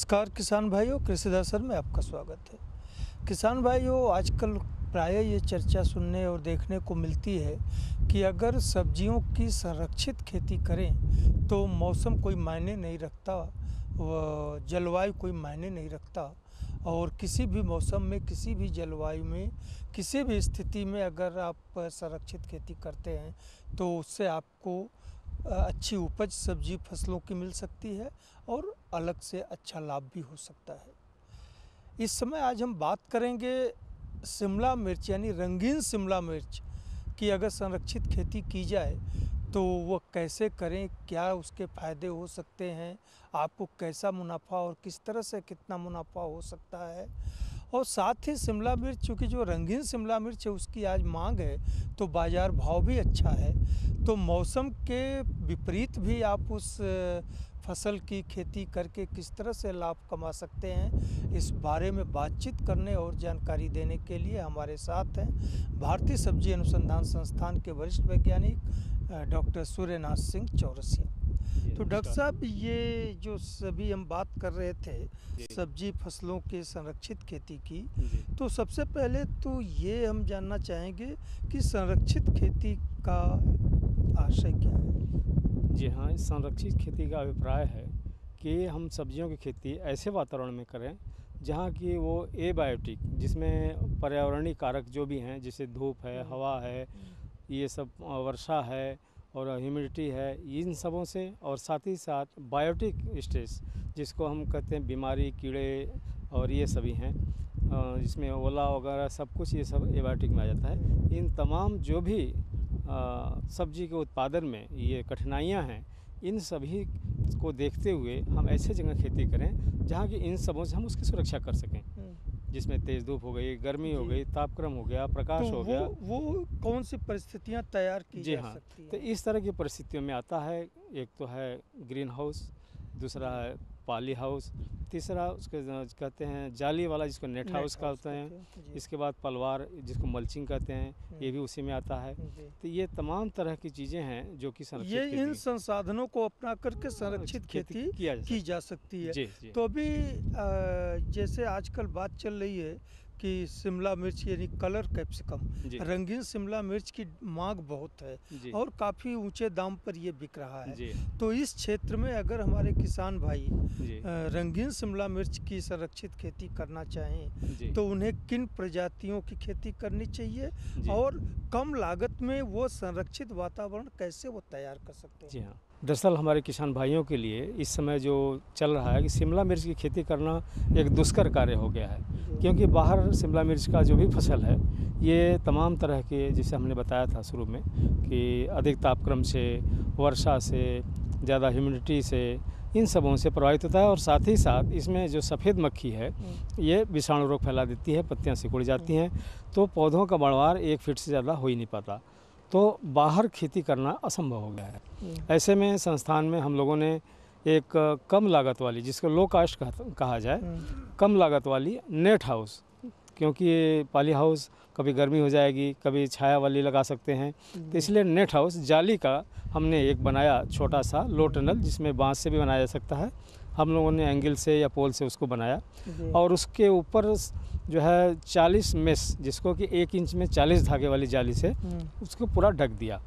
नमस्कार किसान भाइयों, कृषि दर्शन में आपका स्वागत है। किसान भाइयों, आजकल प्रायः ये चर्चा सुनने और देखने को मिलती है कि अगर सब्जियों की संरक्षित खेती करें तो मौसम कोई मायने नहीं रखता, व जलवायु कोई मायने नहीं रखता और किसी भी मौसम में, किसी भी जलवायु में, किसी भी स्थिति में अगर आप संरक्षित खेती करते हैं तो उससे आपको अच्छी उपज सब्जी फसलों की मिल सकती है और अलग से अच्छा लाभ भी हो सकता है। इस समय आज हम बात करेंगे शिमला मिर्च यानी रंगीन शिमला मिर्च की अगर संरक्षित खेती की जाए तो वो कैसे करें, क्या उसके फ़ायदे हो सकते हैं, आपको कैसा मुनाफा और किस तरह से कितना मुनाफा हो सकता है। और साथ ही शिमला मिर्च, चूँकि जो रंगीन शिमला मिर्च है उसकी आज मांग है तो बाज़ार भाव भी अच्छा है, तो मौसम के विपरीत भी आप उस फसल की खेती करके किस तरह से लाभ कमा सकते हैं, इस बारे में बातचीत करने और जानकारी देने के लिए हमारे साथ हैं भारतीय सब्जी अनुसंधान संस्थान के वरिष्ठ वैज्ञानिक डॉक्टर सूर्यनाथ सिंह चौरसिया। तो डॉक्टर साहब, ये जो सभी हम बात कर रहे थे सब्जी फसलों के संरक्षित खेती की, तो सबसे पहले तो ये हम जानना चाहेंगे कि संरक्षित खेती का आशय क्या है? जी हाँ, इस संरक्षित खेती का अभिप्राय है कि हम सब्जियों की खेती ऐसे वातावरण में करें जहाँ की वो एबायोटिक, जिसमें पर्यावरणीय कारक जो भी हैं, जैसे धूप है, हवा है, ये सब वर्षा है और ह्यूमिडिटी है, इन सबों से, और साथ ही साथ बायोटिक स्ट्रेस जिसको हम कहते हैं बीमारी, कीड़े और ये सभी हैं, इसमें ओला वगैरह सब कुछ ये सब एबायोटिक में आ जाता है। इन तमाम जो भी सब्जी के उत्पादन में ये कठिनाइयाँ हैं, इन सभी को देखते हुए हम ऐसे जगह खेती करें जहाँ की इन सबों से हम उसकी सुरक्षा कर सकें, जिसमें तेज़ धूप हो गई, गर्मी हो गई, तापक्रम हो गया, प्रकाश तो हो गया। वो कौन सी परिस्थितियाँ तैयार की जी जा हाँ, सकती तो हैं? इस तरह की परिस्थितियों में आता है, एक तो है ग्रीन हाउस, दूसरा है पॉली हाउस, तीसरा उसके कहते हैं जाली वाला जिसको नेट हाउस कहते हैं, इसके बाद पलवार जिसको मल्चिंग कहते हैं, ये भी उसी में आता है। तो ये तमाम तरह की चीज़ें हैं जो कि संरक्षित ये इन खेती संसाधनों को अपना करके संरक्षित खेती की जा सकती है। जी जी। तो अभी जैसे आजकल बात चल रही है कि शिमला मिर्च यानी कलर कैप्सिकम, रंगीन शिमला मिर्च की मांग बहुत है और काफ़ी ऊंचे दाम पर ये बिक रहा है। तो इस क्षेत्र में अगर हमारे किसान भाई रंगीन शिमला मिर्च की संरक्षित खेती करना चाहें तो उन्हें किन प्रजातियों की खेती करनी चाहिए और कम लागत में वो संरक्षित वातावरण कैसे वो तैयार कर सकते हैं? जी हाँ, दरअसल हमारे किसान भाइयों के लिए इस समय जो चल रहा है कि शिमला मिर्च की खेती करना एक दुष्कर कार्य हो गया है, क्योंकि बाहर शिमला मिर्च का जो भी फसल है ये तमाम तरह के, जैसे हमने बताया था शुरू में कि अधिक तापक्रम से, वर्षा से, ज़्यादा ह्यूमिडिटी से, इन सबों से प्रभावित होता है। और साथ ही साथ इसमें जो सफ़ेद मक्खी है ये विषाणु रोग फैला देती है, पत्तियाँ सिकुड़ जाती हैं, तो पौधों का बढ़वार 1 फीट से ज़्यादा हो ही नहीं पाता, तो बाहर खेती करना असंभव हो गया है। ऐसे में संस्थान में हम लोगों ने एक कम लागत वाली, जिसको लो कास्ट कहा जाए, कम लागत वाली नेट हाउस, क्योंकि ये पॉली हाउस कभी गर्मी हो जाएगी, कभी छाया वाली लगा सकते हैं, तो इसलिए नेट हाउस जाली का हमने एक बनाया छोटा सा लो टनल, जिसमें बांस से भी बनाया जा सकता है। हम लोगों ने एंगल से या पोल से उसको बनाया और उसके ऊपर जो है 40 मेश, जिसको कि 1 इंच में 40 धागे वाली जाली से उसको पूरा ढक दिया।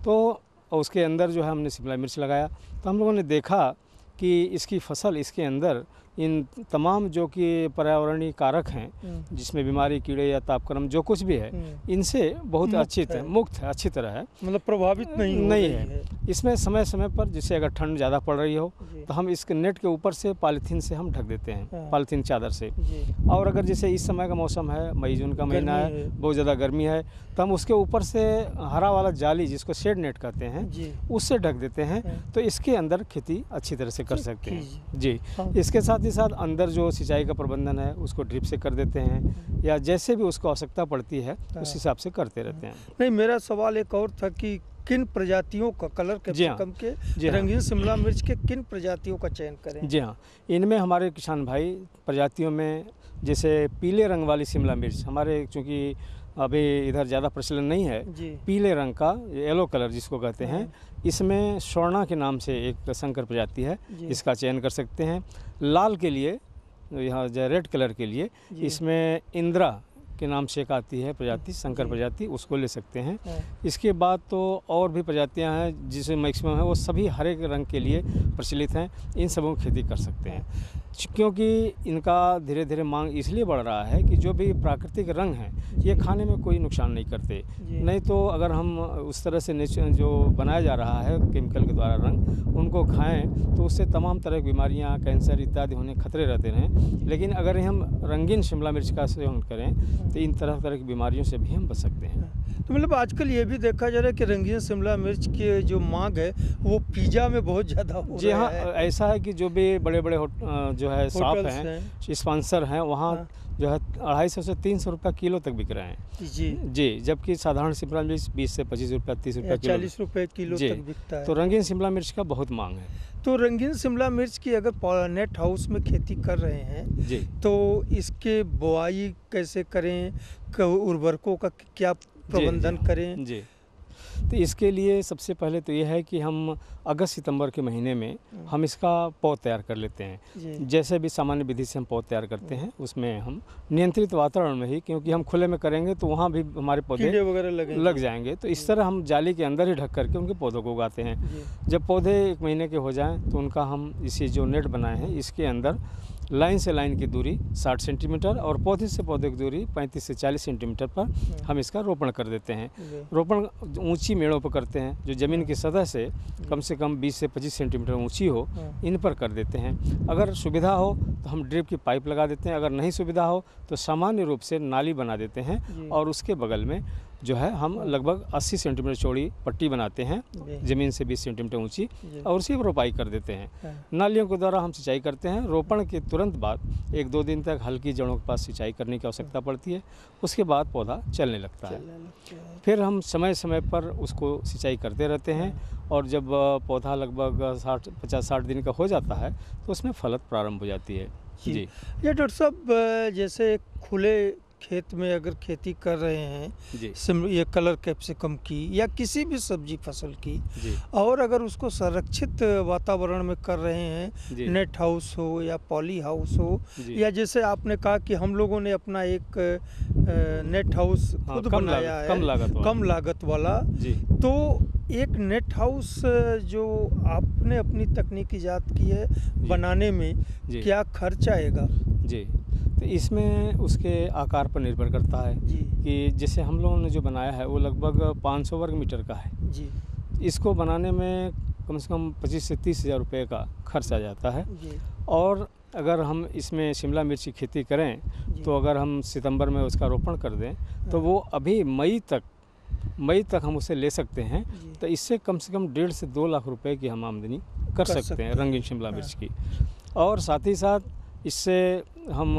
तो उसके अंदर जो है हमने शिमला मिर्च लगाया, तो हम लोगों ने देखा कि इसकी फसल, इसके अंदर इन तमाम जो कि पर्यावरणीय कारक हैं, जिसमें बीमारी, कीड़े या तापक्रम जो कुछ भी है, इनसे बहुत मुक्त है, अच्छी तरह है, मतलब प्रभावित नहीं है। इसमें समय समय पर, जैसे अगर ठंड ज़्यादा पड़ रही हो तो हम इसके नेट के ऊपर से पॉलीथीन से हम ढक देते हैं, पॉलीथीन चादर से। और अगर जैसे इस समय का मौसम है, मई जून का महीना है, बहुत ज़्यादा गर्मी है, तो हम उसके ऊपर से हरा वाला जाली, जिसको शेड नेट कहते हैं, उससे ढक देते हैं, तो इसके अंदर खेती अच्छी तरह से कर सकते हैं जी। इसके साथ ही साथ अंदर जो सिंचाई का प्रबंधन है उसको ड्रिप से कर देते हैं, या जैसे भी उसको आवश्यकता पड़ती है उस हिसाब से करते रहते हैं। नहीं, मेरा सवाल एक और था कि किन प्रजातियों का, कलर कैप्सिकम के रंगीन शिमला मिर्च के किन प्रजातियों का चयन करें? जी हाँ, इनमें हमारे किसान भाई प्रजातियों में जैसे पीले रंग वाली शिमला मिर्च, हमारे चूँकि अभी इधर ज़्यादा प्रचलन नहीं है, जी पीले रंग का येलो कलर जिसको कहते हैं, इसमें स्वर्णा के नाम से एक संकर प्रजाति है, जी इसका चयन कर सकते हैं। लाल के लिए, यहाँ जो रेड कलर के लिए, जी इसमें इंदिरा के नाम से एक आती है प्रजाति, संकर जी। प्रजाति, उसको ले सकते हैं। हाँ, इसके बाद तो और भी प्रजातियां हैं जिसमें मैक्सिमम है, वो सभी हरे रंग के लिए प्रचलित हैं, इन सबों की खेती कर सकते हैं। क्योंकि इनका धीरे धीरे मांग इसलिए बढ़ रहा है कि जो भी प्राकृतिक रंग हैं ये खाने में कोई नुकसान नहीं करते। जी। नहीं तो अगर हम उस तरह से जो बनाया जा रहा है केमिकल के द्वारा रंग, उनको खाएं तो उससे तमाम तरह की बीमारियां, कैंसर इत्यादि होने खतरे रहते हैं। लेकिन अगर हम रंगीन शिमला मिर्च का सेवन करें तो इन तरह तरह की बीमारियों से भी हम बच सकते हैं। तो मतलब आजकल ये भी देखा जा रहा है कि रंगीन शिमला मिर्च की जो मांग है वो पिज़्ज़ा में बहुत ज़्यादा हो जी रहा हाँ, है। ऐसा है कि जो भी बड़े बड़े जो है शॉप होटल्स हैं, स्पॉन्सर हैं, वहाँ हाँ। जो है 250 से 300 रुपये किलो तक बिक रहे हैं। जी जी, जबकि साधारण शिमला मिर्च 20 से 25 रुपये, 30 रुपये किलो 40 रुपए किलो जी। तक बिकता है। तो रंगीन शिमला मिर्च का बहुत मांग है। तो रंगीन शिमला मिर्च की अगर नेट हाउस में खेती कर रहे हैं जी तो इसके बुआई कैसे करें, उर्वरकों का क्या प्रबंधन जी, करें? जी। तो इसके लिए सबसे पहले तो ये है कि हम अगस्त सितंबर के महीने में हम इसका पौध तैयार कर लेते हैं। जी जैसे भी सामान्य विधि से हम पौध तैयार करते हैं, उसमें हम नियंत्रित वातावरण में ही, क्योंकि हम खुले में करेंगे तो वहाँ भी हमारे पौधे कीड़े वगैरह लगे लग जाएंगे, तो इस तरह हम जाली के अंदर ही ढक करके उनके पौधों को उगाते हैं। जी जब पौधे 1 महीने के हो जाएं तो उनका हम इसी जो नेट बनाए हैं इसके अंदर लाइन से लाइन की दूरी 60 सेंटीमीटर और पौधे से पौधे की दूरी 35 से 40 सेंटीमीटर पर हम इसका रोपण कर देते हैं। जी रोपण ऊंची मेड़ों पर करते हैं, जो ज़मीन की सतह से कम 20 से 25 सेंटीमीटर ऊंची हो, इन पर कर देते हैं। अगर सुविधा हो तो हम ड्रिप की पाइप लगा देते हैं, अगर नहीं सुविधा हो तो सामान्य रूप से नाली बना देते हैं जी। और उसके बगल में जो है हम लगभग 80 सेंटीमीटर चौड़ी पट्टी बनाते हैं, जी ज़मीन से 20 सेंटीमीटर ऊंची, जी। और उसी पर रोपाई कर देते हैं। हाँ, नालियों के द्वारा हम सिंचाई करते हैं। रोपण के तुरंत बाद 1-2 दिन तक हल्की जड़ों के पास सिंचाई करने की आवश्यकता पड़ती है, उसके बाद पौधा चलने लगता है। चलने लगते हैं। फिर हम समय समय पर उसको सिंचाई करते रहते हैं और जब पौधा लगभग 50-60 दिन का हो जाता है तो उसमें फलत प्रारंभ हो जाती है। जी। जी ये डॉक्टर साहब जैसे खुले खेत में अगर खेती कर रहे हैं जी ये कलर कैप्सिकम की या किसी भी सब्जी फसल की, जी और अगर उसको संरक्षित वातावरण में कर रहे हैं, जी नेट हाउस हो या पॉली हाउस हो, जी। या जैसे आपने कहा कि हम लोगों ने अपना एक नेट हाउस हाँ, खुद कम बनाया लागत- है, कम लागत वाला। कम लागत वाला। जी तो एक नेट हाउस जो आपने अपनी तकनीक ईजाद की है बनाने में, जी क्या खर्च आएगा? जी। तो इसमें उसके आकार पर निर्भर करता है जी कि जैसे हम लोगों ने जो बनाया है वो लगभग 500 वर्ग मीटर का है। जी इसको बनाने में कम से कम 25 से 30 हज़ार रुपये का खर्च आ जाता है। जी और अगर हम इसमें शिमला मिर्च की खेती करें जी। तो अगर हम सितंबर में उसका रोपण कर दें तो वो अभी मई तक हम उसे ले सकते हैं। जी। तो इससे कम से कम 1.5 से 2 लाख रुपए की हम आमदनी कर सकते हैं रंगीन शिमला मिर्च की। और साथ ही साथ इससे हम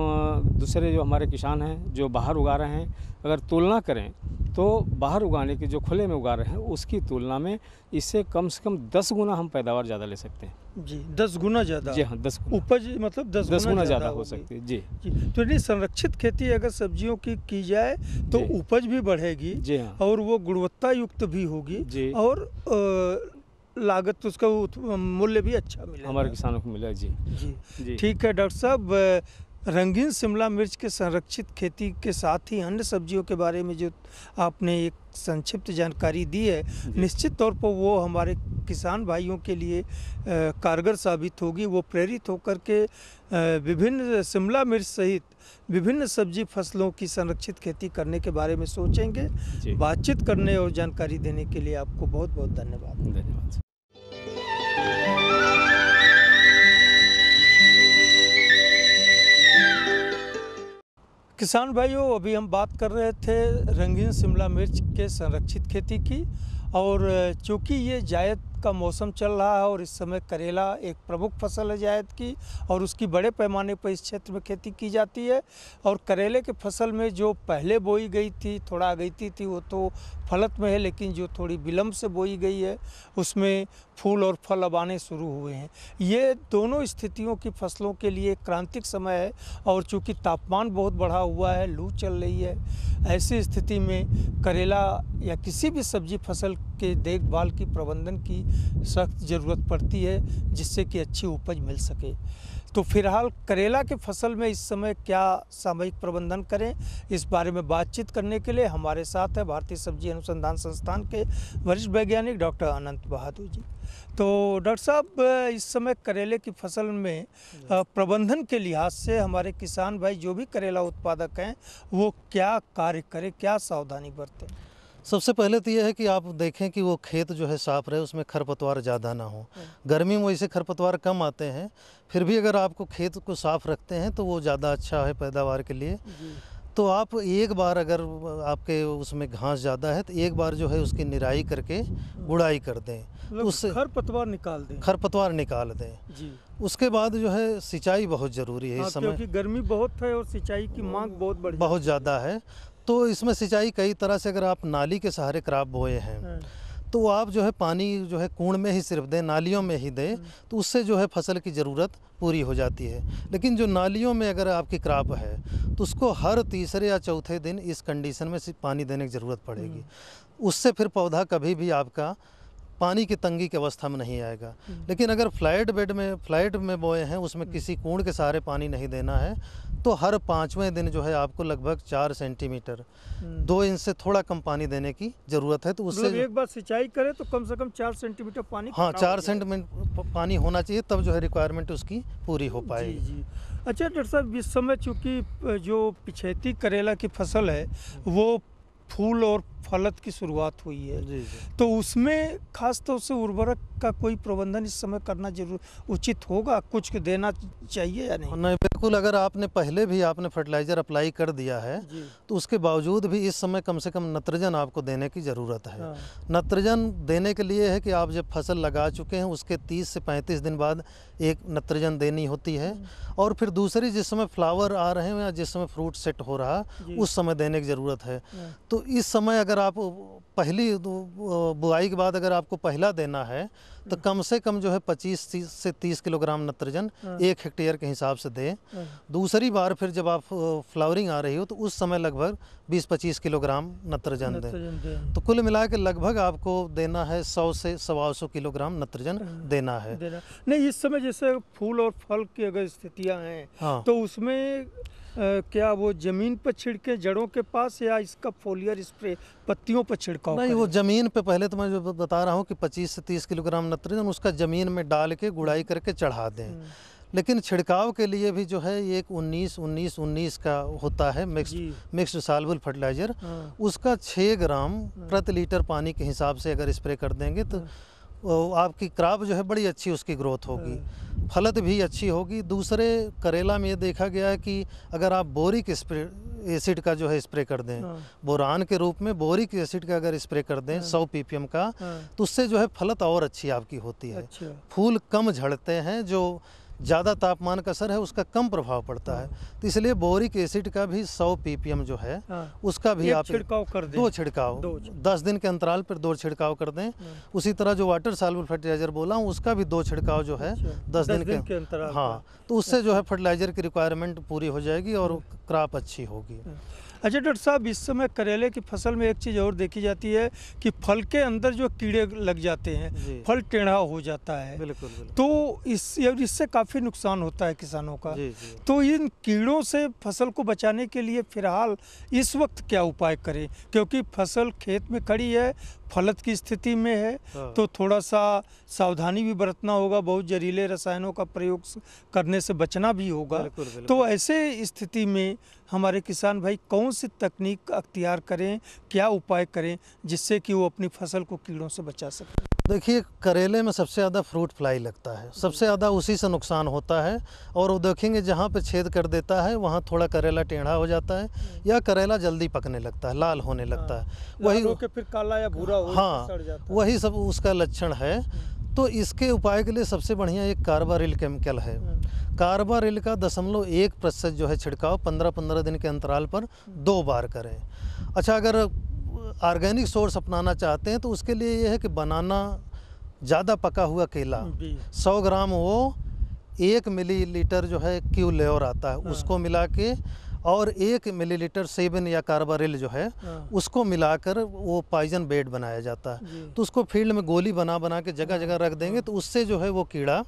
दूसरे जो हमारे किसान हैं जो बाहर उगा रहे हैं, अगर तुलना करें तो बाहर उगाने की जो खुले में उगा रहे हैं उसकी तुलना में इससे कम से कम 10 गुना हम पैदावार ज़्यादा ले सकते हैं। जी 10 गुना ज़्यादा। जी हाँ, 10 गुना, उपज मतलब 10 10 गुना ज़्यादा हो होगी। सकती है। जी जी तो नहीं, संरक्षित खेती अगर सब्जियों की जाए तो जी। उपज भी बढ़ेगी जी हाँ और वो गुणवत्ता युक्त भी होगी जी। और लागत उसका मूल्य भी अच्छा मिलेगा हमारे किसानों को मिला। जी जी। जी ठीक है डॉक्टर साहब, रंगीन शिमला मिर्च के संरक्षित खेती के साथ ही अन्य सब्जियों के बारे में जो आपने एक संक्षिप्त जानकारी दी है, निश्चित तौर पर वो हमारे किसान भाइयों के लिए कारगर साबित होगी। वो प्रेरित होकर के विभिन्न शिमला मिर्च सहित विभिन्न सब्जी फसलों की संरक्षित खेती करने के बारे में सोचेंगे। जी। बातचीत करने और जानकारी देने के लिए आपको बहुत बहुत धन्यवाद। धन्यवाद। किसान भाइयों, अभी हम बात कर रहे थे रंगीन शिमला मिर्च के संरक्षित खेती की, और चूँकि ये जायद का मौसम चल रहा है और इस समय करेला एक प्रमुख फसल है जायद की, और उसकी बड़े पैमाने पर इस क्षेत्र में खेती की जाती है। और करेले के फसल में जो पहले बोई गई थी, थोड़ा अगैती थी, वो तो फलत में है, लेकिन जो थोड़ी विलम्ब से बोई गई है उसमें फूल और फल अब आने शुरू हुए हैं। ये दोनों स्थितियों की फसलों के लिए क्रांतिक समय है, और चूँकि तापमान बहुत बढ़ा हुआ है, लू चल रही है, ऐसी स्थिति में करेला या किसी भी सब्जी फसल के देखभाल की, प्रबंधन की सख्त ज़रूरत पड़ती है, जिससे कि अच्छी उपज मिल सके। तो फिलहाल करेला के फसल में इस समय क्या सामयिक प्रबंधन करें, इस बारे में बातचीत करने के लिए हमारे साथ है भारतीय सब्जी अनुसंधान संस्थान के वरिष्ठ वैज्ञानिक डॉक्टर अनंत बहादुर जी। तो डॉक्टर साहब, इस समय करेले की फसल में प्रबंधन के लिहाज से हमारे किसान भाई जो भी करेला उत्पादक हैं वो क्या कार्य करें, क्या सावधानी बरतें? सबसे पहले तो यह है कि आप देखें कि वो खेत जो है साफ़ रहे, उसमें खरपतवार ज़्यादा ना हो। गर्मी में वैसे खरपतवार कम आते हैं, फिर भी अगर आपको खेत को साफ़ रखते हैं तो वो ज़्यादा अच्छा है पैदावार के लिए। तो आप एक बार, अगर आपके उसमें घास ज़्यादा है तो एक बार जो है उसकी निराई करके गुड़ाई कर दें, तो उससे खरपतवार निकाल दें जी। उसके बाद जो है सिंचाई बहुत ज़रूरी है इस समय, क्योंकि गर्मी बहुत है और सिंचाई की मांग बहुत ज़्यादा है। तो इसमें सिंचाई कई तरह से, अगर आप नाली के सहारे क्रॉप बोए हैं तो आप जो है पानी जो है कुंड में ही सिर्फ दें, नालियों में ही दें, तो उससे जो है फसल की ज़रूरत पूरी हो जाती है। लेकिन जो नालियों में अगर आपकी क्रॉप है तो उसको हर तीसरे या चौथे दिन इस कंडीशन में सिर्फ पानी देने की ज़रूरत पड़ेगी। उससे फिर पौधा कभी भी आपका पानी की तंगी की अवस्था में नहीं आएगा। लेकिन अगर फ्लैट में बोए हैं, उसमें किसी कुंड के सहारे पानी नहीं देना है, तो हर 5वें दिन जो है आपको लगभग 4 सेंटीमीटर 2 इंच से थोड़ा कम पानी देने की ज़रूरत है। तो उससे एक बार सिंचाई करें तो कम से कम 4 सेंटीमीटर पानी, 4 सेंटीमीटर पानी होना चाहिए, तब जो है रिक्वायरमेंट उसकी पूरी हो पाएगी। जी। अच्छा डॉक्टर साहब, इस समय चूँकि जो पिछैती करेला की फसल है वो फूल और फलत की शुरुआत हुई है जी। तो उसमें खास तौर से उर्वरक का कोई प्रबंधन इस समय करना उचित होगा, कुछ देना चाहिए या नहीं? नहीं, बिल्कुल। अगर आपने पहले भी फर्टिलाइज़र अप्लाई कर दिया है तो उसके बावजूद भी इस समय कम से कम नत्रजन आपको देने की ज़रूरत है। नत्रजन देने के लिए है कि आप जब फसल लगा चुके हैं उसके 30 से 35 दिन बाद एक नत्रजन देनी होती है, और फिर दूसरी जिस समय फ्लावर आ रहे हैं या जिस समय फ्रूट सेट हो रहा उस समय देने की ज़रूरत है। तो इस समय अगर आप पहली बुआई के बाद अगर आपको पहला देना है तो कम से कम जो है 25 से 30 किलोग्राम नत्रजन 1 हेक्टेयर के हिसाब से दें। दूसरी बार फिर जब आप फ्लावरिंग आ रही हो तो उस समय लगभग 20-25 किलोग्राम नत्रजन दें। तो कुल मिला के लगभग आपको देना है 100 से 125 किलोग्राम नत्रजन देना है। नहीं, इस समय जैसे फूल और फल की अगर स्थितियाँ हैं तो उसमें क्या वो जमीन पर छिड़के जड़ों के पास, या इसका फोलियर स्प्रे पत्तियों पर छिड़काव? नहीं, वो जमीन पे, पहले तो मैं जो बता रहा हूँ कि 25 से 30 किलोग्राम नत्रजन उसका जमीन में डाल के गुड़ाई करके चढ़ा दें। लेकिन छिड़काव के लिए भी जो है एक 19-19-19 का होता है मिक्स्ड सॉल्युबल फर्टिलाइजर, उसका 6 ग्राम प्रति लीटर पानी के हिसाब से अगर स्प्रे कर देंगे तो आपकी क्रॉप जो है बड़ी अच्छी उसकी ग्रोथ होगी, फलत भी अच्छी होगी। दूसरे करेला में ये देखा गया है कि अगर आप बोरिक एसिड का जो है स्प्रे कर दें, बोरान के रूप में बोरिक एसिड का अगर स्प्रे कर दें 100 ppm का, तो उससे जो है फलत और अच्छी आपकी होती है। फूल कम झड़ते हैं, जो ज़्यादा तापमान का असर है उसका कम प्रभाव पड़ता है। तो इसलिए बोरिक एसिड का भी 100 ppm जो है उसका भी आप छिड़काव कर दें, 2 छिड़काव 10 दिन के अंतराल पर 2 छिड़काव कर दें। उसी तरह जो वाटर सॉल्युबल फर्टिलाइजर बोला हूँ उसका भी 2 छिड़काव जो है 10 दिन के अंतराल। तो उससे जो है फर्टिलाइजर की रिक्वायरमेंट पूरी हो जाएगी और क्रॉप अच्छी होगी। अच्छा डॉक्टर साहब, इस समय करेले की फसल में एक चीज़ और देखी जाती है कि फल के अंदर जो कीड़े लग जाते हैं, फल टेढ़ा हो जाता है। बिल्कुल। तो इससे काफ़ी नुकसान होता है किसानों का। तो इन कीड़ों से फसल को बचाने के लिए फिलहाल इस वक्त क्या उपाय करें, क्योंकि फसल खेत में खड़ी है, फलत की स्थिति में है, तो थोड़ा सा सावधानी भी बरतना होगा, बहुत जहरीले रसायनों का प्रयोग करने से बचना भी होगा। तो ऐसे स्थिति में हमारे किसान भाई कौन सी तकनीक अख्तियार करें, क्या उपाय करें जिससे कि वो अपनी फसल को कीड़ों से बचा सकें? देखिए, करेले में सबसे ज़्यादा फ्रूट फ्लाई लगता है, सबसे ज़्यादा उसी से नुकसान होता है। और वो देखेंगे जहाँ पे छेद कर देता है वहाँ थोड़ा करेला टेढ़ा हो जाता है या करेला जल्दी पकने लगता है, लाल होने लगता है। वही होके फिर काला या भूरा हो हाँ, सड़ जाता है। वही सब उसका लक्षण है। तो इसके उपाय के लिए सबसे बढ़िया एक कार्बारिल केमिकल है। कार्बारिल का 0.1% जो है छिड़काव 15-15 दिन के अंतराल पर 2 बार करें। अच्छा, अगर ऑर्गेनिक सोर्स अपनाना चाहते हैं तो उसके लिए ये है कि बनाना, ज़्यादा पका हुआ केला 100 ग्राम वो 1 मिलीलीटर जो है क्यू लेवर आता है उसको मिला के, और 1 मिलीलीटर सेवन या कार्बारिल जो है उसको मिलाकर वो पॉइजन बेड बनाया जाता है। तो उसको फील्ड में गोली बना बना के जगह जगह रख देंगे तो उससे जो है वो कीड़ा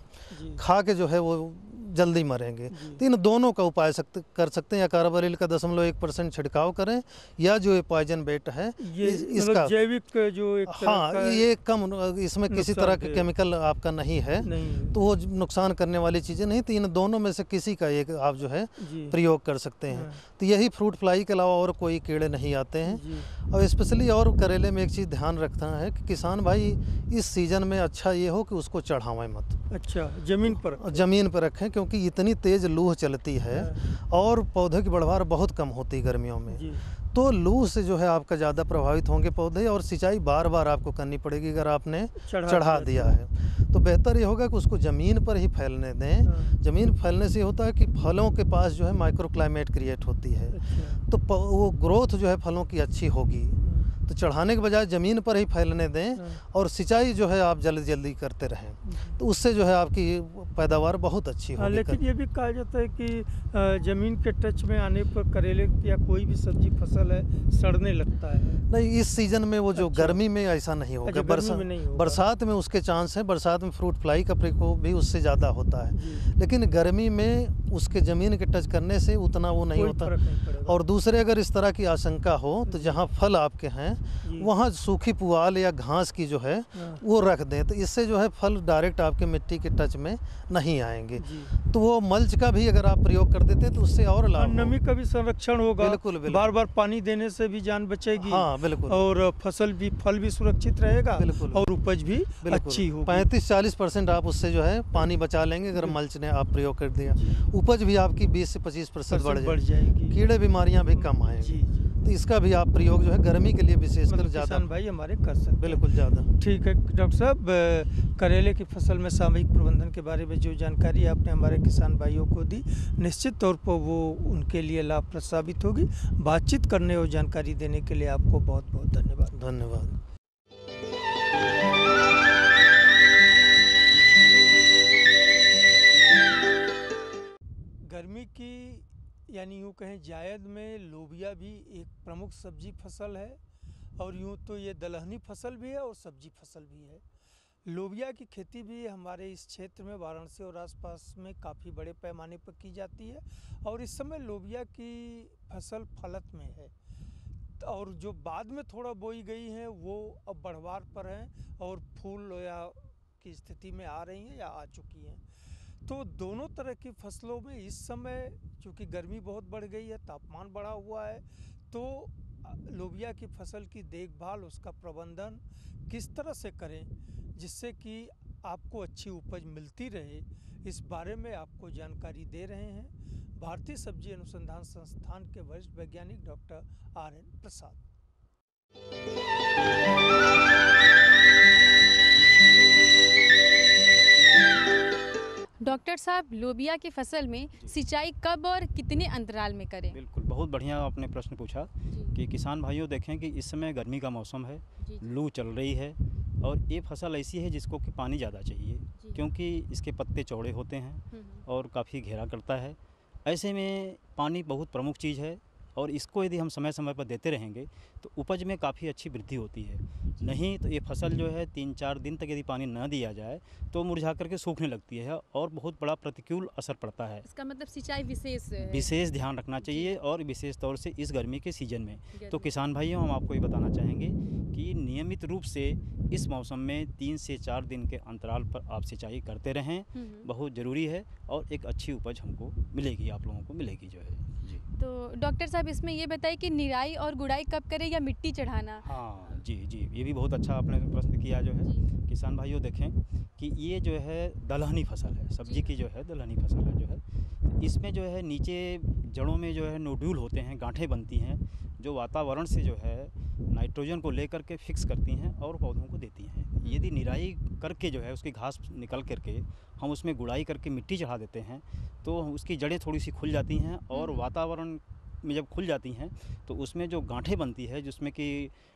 खा के जो है वो जल्दी मरेंगे। तो इन दोनों का उपाय कर सकते हैं, या कार्बारिल का 0.1% छिड़काव करें, या जो ये पॉइजन बेट है इसका जैविक जो एक हाँ, ये कम, इसमें किसी तरह का केमिकल आपका नहीं है, तो वो नुकसान करने वाली चीज़ें नहीं। तो इन दोनों में से किसी का एक आप जो है प्रयोग कर सकते हैं। तो यही फ्रूट फ्लाई के अलावा और कोई कीड़े नहीं आते हैं। और स्पेशली और करेले में एक चीज़ ध्यान रखना है कि किसान भाई इस सीज़न में अच्छा ये हो कि उसको चढ़ावें मत। अच्छा, ज़मीन पर रखें, क्योंकि इतनी तेज़ लूह चलती है और पौधे की बढ़वार बहुत कम होती है गर्मियों में। तो लू से जो है आपका ज़्यादा प्रभावित होंगे पौधे, और सिंचाई बार बार आपको करनी पड़ेगी अगर आपने चढ़ा दिया है। तो बेहतर ये होगा कि उसको ज़मीन पर ही फैलने दें। ज़मीन फैलने से होता है कि फलों के पास जो है माइक्रो क्लाइमेट क्रिएट होती है, तो वो ग्रोथ जो है फलों की अच्छी होगी। तो चढ़ाने के बजाय ज़मीन पर ही फैलने दें, और सिंचाई जो है आप जल्दी जल्दी करते रहें, तो उससे जो है आपकी पैदावार बहुत अच्छी होगी। लेकिन ये भी कहा जाता है कि ज़मीन के टच में आने पर करेले या कोई भी सब्जी फसल है सड़ने लगता है। नहीं, इस सीज़न में वो जो गर्मी में ऐसा नहीं होगा। बरसात में उसके चांस हैं, बरसात में फ्रूट फ्लाई का प्रकोप भी उससे ज़्यादा होता है, लेकिन गर्मी में उसके ज़मीन के टच करने से उतना वो नहीं होता। और दूसरे, अगर इस तरह की आशंका हो तो जहाँ फल आपके हैं वहाँ सूखी पुआल या घास की जो है वो रख दें, तो इससे जो है फल डायरेक्ट आपके मिट्टी के टच में नहीं आएंगे। तो वो मल्च का भी अगर आप प्रयोग कर देते तो उससे और लाभ, नमी का भी संरक्षण होगा। बिल्कुल। बार बार पानी देने से भी जान बचेगी। हाँ, बिल्कुल। और फल भी सुरक्षित रहेगा, बिल्कुल, और उपज भी अच्छी होगी। 35-40% आप उससे जो है पानी बचा लेंगे अगर मल्च ने आप प्रयोग कर दिया। उपज भी आपकी 20 से 25% बढ़ जाएगी, कीड़े बीमारियां भी कम आएंगी। तो इसका भी आप प्रयोग जो है गर्मी के लिए विशेषकर ज़्यादा भाई हमारे कर सकते हैं। बिल्कुल ज़्यादा। ठीक है डॉक्टर साहब, करेले की फसल में सामयिक प्रबंधन के बारे में जो जानकारी आपने हमारे किसान भाइयों को दी, निश्चित तौर पर वो उनके लिए लाभप्रद साबित होगी। बातचीत करने और जानकारी देने के लिए आपको बहुत बहुत धन्यवाद। धन्यवाद। गर्मी की यानी यूँ कहें जायद में लोबिया भी एक प्रमुख सब्जी फसल है, और यूँ तो ये दलहनी फसल भी है और सब्जी फसल भी है। लोबिया की खेती भी हमारे इस क्षेत्र में वाराणसी और आसपास में काफ़ी बड़े पैमाने पर की जाती है, और इस समय लोबिया की फसल फलत में है, और जो बाद में थोड़ा बोई गई हैं वो अब बढ़वार पर हैं और फूल या की स्थिति में आ रही हैं या आ चुकी हैं। तो दोनों तरह की फसलों में इस समय चूँकि गर्मी बहुत बढ़ गई है, तापमान बढ़ा हुआ है, तो लोबिया की फसल की देखभाल, उसका प्रबंधन किस तरह से करें जिससे कि आपको अच्छी उपज मिलती रहे, इस बारे में आपको जानकारी दे रहे हैं भारतीय सब्जी अनुसंधान संस्थान के वरिष्ठ वैज्ञानिक डॉक्टर RN प्रसाद। डॉक्टर साहब, लोबिया की फसल में सिंचाई कब और कितने अंतराल में करें? बिल्कुल, बहुत बढ़िया आपने प्रश्न पूछा कि किसान भाइयों देखें कि इस समय गर्मी का मौसम है, लू चल रही है, और ये फसल ऐसी है जिसको कि पानी ज़्यादा चाहिए, क्योंकि इसके पत्ते चौड़े होते हैं और काफ़ी घेरा करता है। ऐसे में पानी बहुत प्रमुख चीज़ है, और इसको यदि हम समय समय पर देते रहेंगे तो उपज में काफ़ी अच्छी वृद्धि होती है। नहीं तो ये फसल जो है 3-4 दिन तक यदि पानी न दिया जाए तो मुरझा करके सूखने लगती है और बहुत बड़ा प्रतिकूल असर पड़ता है। इसका मतलब सिंचाई विशेष ध्यान रखना चाहिए, और विशेष तौर से इस गर्मी के सीजन में। तो किसान भाइयों, हम आपको ये बताना चाहेंगे कि नियमित रूप से इस मौसम में 3 से 4 दिन के अंतराल पर आप सिंचाई करते रहें, बहुत ज़रूरी है, और एक अच्छी उपज हमको मिलेगी, आप लोगों को मिलेगी जो है। जी। तो डॉक्टर साहब इसमें ये बताइए कि निराई और गुड़ाई कब करें या मिट्टी चढ़ाना? हाँ जी जी, ये भी बहुत अच्छा आपने प्रश्न किया जो है। जी। किसान भाइयों देखें कि ये जो है दलहनी फसल है, सब्जी जी। की जो है दलहनी फसल है जो है। तो इसमें जो है नीचे जड़ों में जो है नोड्यूल होते हैं, गांठें बनती हैं, जो वातावरण से जो है नाइट्रोजन को लेकर के फिक्स करती हैं और पौधों को देती हैं। यदि निराई करके जो है उसकी घास निकल करके हम उसमें गुड़ाई करके मिट्टी चढ़ा देते हैं तो उसकी जड़ें थोड़ी सी खुल जाती हैं और वातावरण में जब खुल जाती हैं तो उसमें जो गांठें बनती है जिसमें कि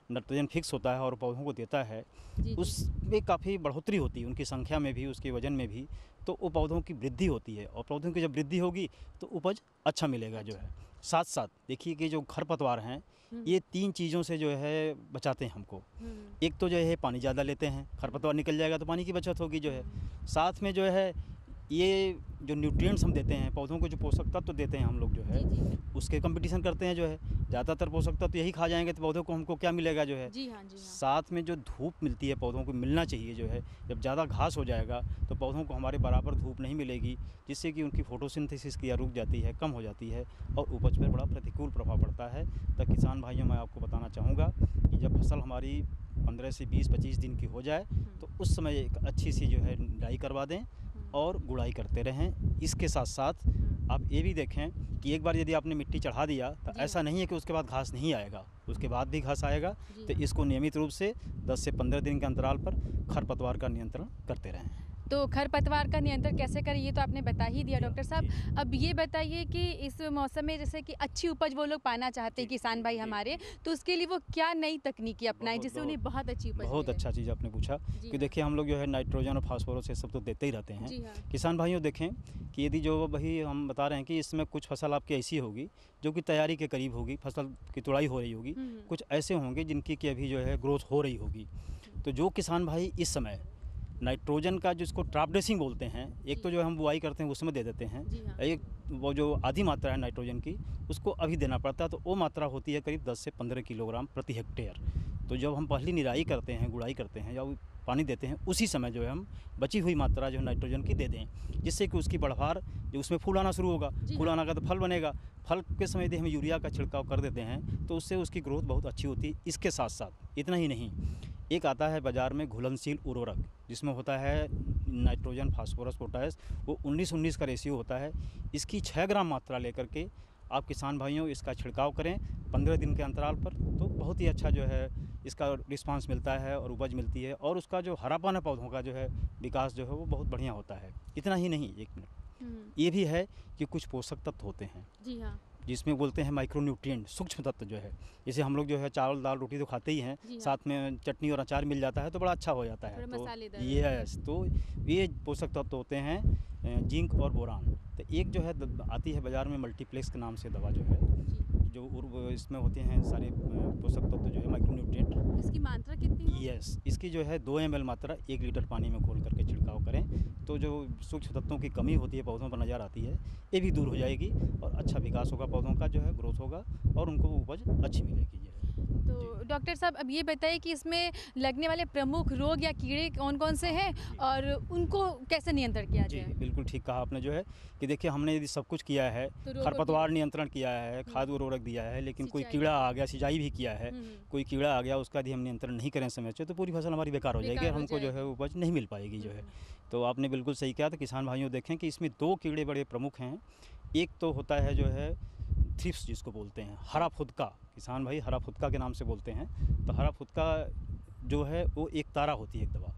नाइट्रोजन फिक्स होता है और पौधों को देता है, जी। उसमें काफ़ी बढ़ोतरी होती है उनकी संख्या में भी, उसके वजन में भी। तो वो पौधों की वृद्धि होती है और पौधों की जब वृद्धि होगी तो उपज अच्छा मिलेगा जो है। साथ साथ देखिए कि जो खरपतवार हैं ये 3 चीज़ों से जो है बचाते हैं हमको। एक तो जो है पानी ज़्यादा लेते हैं, खरपतवार निकल जाएगा तो पानी की बचत होगी जो है। साथ में जो है ये जो न्यूट्रिएंट्स हम देते हैं पौधों को, जो पोषक तत्व देते हैं हम लोग जो है उसके कंपटीशन करते हैं जो है। ज़्यादातर पोषक तत्व यही खा जाएंगे तो पौधों को हमको क्या मिलेगा जो है। जी हाँ, जी हाँ। साथ में जो धूप मिलती है पौधों को मिलना चाहिए जो है, जब ज़्यादा घास हो जाएगा तो पौधों को हमारे बराबर धूप नहीं मिलेगी, जिससे कि उनकी फोटोसिंथेसिस क्रिया रुक जाती है, कम हो जाती है और उपज पर बड़ा प्रतिकूल प्रभाव पड़ता है। तो किसान भाइयों मैं आपको बताना चाहूँगा कि जब फसल हमारी 15 से 20-25 दिन की हो जाए तो उस समय एक अच्छी सी जो है निराई करवा दें और गुड़ाई करते रहें। इसके साथ साथ आप ये भी देखें कि एक बार यदि आपने मिट्टी चढ़ा दिया तो ऐसा नहीं है कि उसके बाद घास नहीं आएगा, उसके बाद भी घास आएगा। तो इसको नियमित रूप से 10 से 15 दिन के अंतराल पर खरपतवार का नियंत्रण करते रहें। तो खरपतवार का नियंत्रण कैसे करें ये तो आपने बता ही दिया डॉक्टर साहब। अब ये बताइए कि इस मौसम में जैसे कि अच्छी उपज वो लोग पाना चाहते हैं किसान भाई हमारे, तो उसके लिए वो क्या नई तकनीकी अपनाएं जिससे उन्हें बहुत अच्छी उपज बहुत मिले? अच्छा चीज़ आपने पूछा कि देखिए हम लोग जो है नाइट्रोजन और फास्फोरस ये सब तो देते ही रहते जी हैं। हाँ। किसान भाइयों देखें कि यदि जो वही हम बता रहे हैं कि इसमें कुछ फसल आपकी ऐसी होगी जो कि तैयारी के करीब होगी, फसल की तुड़ाई हो रही होगी, कुछ ऐसे होंगे जिनकी कि अभी जो है ग्रोथ हो रही होगी। तो जो किसान भाई इस समय नाइट्रोजन का जिसको ट्रैप ड्रेसिंग बोलते हैं, एक तो जो हम बुआई करते हैं उसमें दे देते हैं, जी हाँ। एक वो जो आधी मात्रा है नाइट्रोजन की उसको अभी देना पड़ता है, तो वो मात्रा होती है करीब 10 से 15 किलोग्राम प्रति हेक्टेयर। तो जब हम पहली निराई करते हैं, गुड़ाई करते हैं या पानी देते हैं, उसी समय जो है हम बची हुई मात्रा जो है नाइट्रोजन की दे दें, जिससे कि उसकी बढ़वार जो उसमें फूल आना शुरू होगा, फूल आना का तो फल बनेगा, फल के समय यदि हम यूरिया का छिड़काव कर देते हैं तो उससे उसकी ग्रोथ बहुत अच्छी होती है। इसके साथ साथ इतना ही नहीं, एक आता है बाज़ार में घुलनशील उर्वरक जिसमें होता है नाइट्रोजन, फास्फोरस, पोटाश, वो 19-19 का रेशियो होता है। इसकी 6 ग्राम मात्रा लेकर के आप किसान भाइयों इसका छिड़काव करें 15 दिन के अंतराल पर, तो बहुत ही अच्छा जो है इसका रिस्पांस मिलता है और उपज मिलती है और उसका जो हरापन है पौधों का जो है विकास जो है वो बहुत बढ़िया होता है। इतना ही नहीं, एक मिनट ये भी है कि कुछ पोषक तत्व होते हैं जी हाँ। जिसमें बोलते हैं माइक्रोन्यूट्रिएंट, सूक्ष्म तत्व जो है, जैसे हम लोग जो है चावल दाल रोटी तो खाते ही हैं, जी हाँ। साथ में चटनी और अचार मिल जाता है तो बड़ा अच्छा हो जाता है। थोड़ा मसालेदार तो यस, तो ये पोषक तत्व होते हैं जिंक और बोरान। तो एक जो है आती है बाज़ार में मल्टीप्लेक्स के नाम से दवा जो है, जो इसमें होते हैं सारे पोषक तत्व जो है माइक्रोन्यूट्रिएंट। इसकी मात्रा कितनी है? यस, इसकी जो है 2 ml मात्रा 1 लीटर पानी में घोल करके छिड़काव करें तो जो सूक्ष्म तत्वों की कमी होती है पौधों पर नज़र आती है, ये भी दूर हो जाएगी और अच्छा विकास होगा पौधों का, जो है ग्रोथ होगा और उनको उपज अच्छी मिलेगी। तो डॉक्टर साहब अब ये बताइए कि इसमें लगने वाले प्रमुख रोग या कीड़े कौन कौन से हैं और उनको कैसे नियंत्रण किया जी जाए? बिल्कुल ठीक कहा आपने जो है कि देखिए हमने यदि सब कुछ किया है, तो रोगों खरपतवार नियंत्रण किया है, खाद उर्वरक दिया है, लेकिन कोई सिंचाई कीड़ा आ गया, सिंचाई भी किया है, कोई कीड़ा आ गया उसका यदि हम नियंत्रण नहीं करें समय से तो पूरी फसल हमारी बेकार हो जाएगी बेकार और हो हमको जो है जाएगी। उपज नहीं मिल पाएगी जो है। तो आपने बिल्कुल सही कहा। तो किसान भाइयों देखें कि इसमें 2 कीड़े बड़े प्रमुख हैं। एक तो होता है जो है थ्रिप्स जिसको बोलते हैं, हरा फुदका, किसान भाई हरा फुदका के नाम से बोलते हैं। तो हरा फुदका जो है वो एक तारा होती है एक दवा,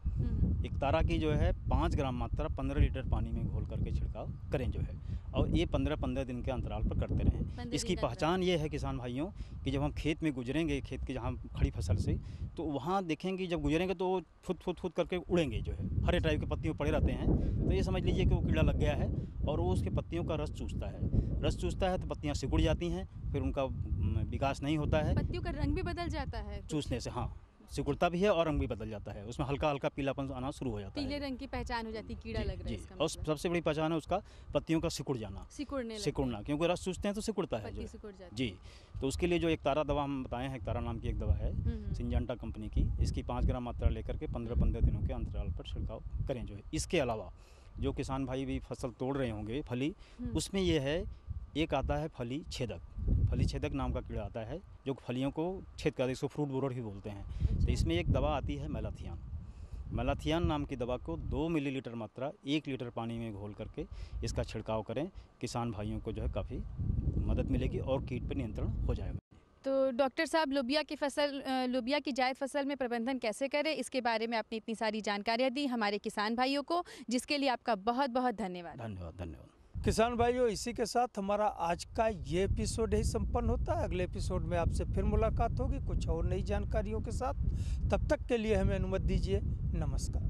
एक तारा की जो है 5 ग्राम मात्रा 15 लीटर पानी में घोल करके छिड़काव करें जो है, और ये 15-15 दिन के अंतराल पर करते रहें। इसकी पहचान ये है किसान भाइयों कि जब हम खेत में गुजरेंगे, खेत की जहाँ खड़ी फसल से, तो वहाँ देखेंगे जब गुजरेंगे तो फुट करके उड़ेंगे जो है, हरे टाइप के पत्तियों पड़े रहते हैं, तो ये समझ लीजिए कि वो कीड़ा लग गया है और वो उसके पत्तियों का रस चूसता है तो पत्तियाँ सिकुड़ जाती हैं, फिर उनका विकास नहीं होता है। पत्तियों का रंग भी बदल जाता है कुछ? चूसने से हाँ, सिकुड़ता भी है और रंग भी बदल जाता है, उसमें हल्का हल्का पीलापन आना शुरू हो जाता है। पीले रंग की पहचान हो जाती है, कीड़ा जी, लग रहा है जी। इसका और मतलब। सबसे बड़ी पहचान है उसका पत्तियों का सिकुड़ जाना, सिकुड़ना, क्योंकि रस चूसते हैं तो सिकुड़ता है जो पत्ती है। सिकुड़ जाती जी, तो उसके लिए जो एक तारा दवा हम बताएं हैं, एक तारा नाम की एक दवा है सिंजेंटा कंपनी की, इसकी 5 ग्राम मात्रा लेकर के 15-15 दिनों के अंतराल पर छिड़काव करें जो है। इसके अलावा जो किसान भाई भी फसल तोड़ रहे होंगे फली, उसमें ये है, एक आता है फली छेदक, फली छेदक नाम का कीड़ा आता है जो फलियों को छेद कर, इसको फ्रूट बोरर भी बोलते हैं। तो इसमें एक दवा आती है मैलाथियान। मैलाथियान नाम की दवा को 2 मिलीलीटर मात्रा 1 लीटर पानी में घोल करके इसका छिड़काव करें। किसान भाइयों को जो है काफ़ी मदद मिलेगी और कीट पर नियंत्रण हो जाएगा। तो डॉक्टर साहब, लोबिया की जायद फसल में प्रबंधन कैसे करें, इसके बारे में आपने इतनी सारी जानकारियाँ दी हमारे किसान भाइयों को, जिसके लिए आपका बहुत बहुत धन्यवाद। धन्यवाद। किसान भाइयों, इसी के साथ हमारा आज का ये एपिसोड ही संपन्न होता है। अगले एपिसोड में आपसे फिर मुलाकात होगी कुछ और नई जानकारियों के साथ। तब तक के लिए हमें अनुमति दीजिए। नमस्कार।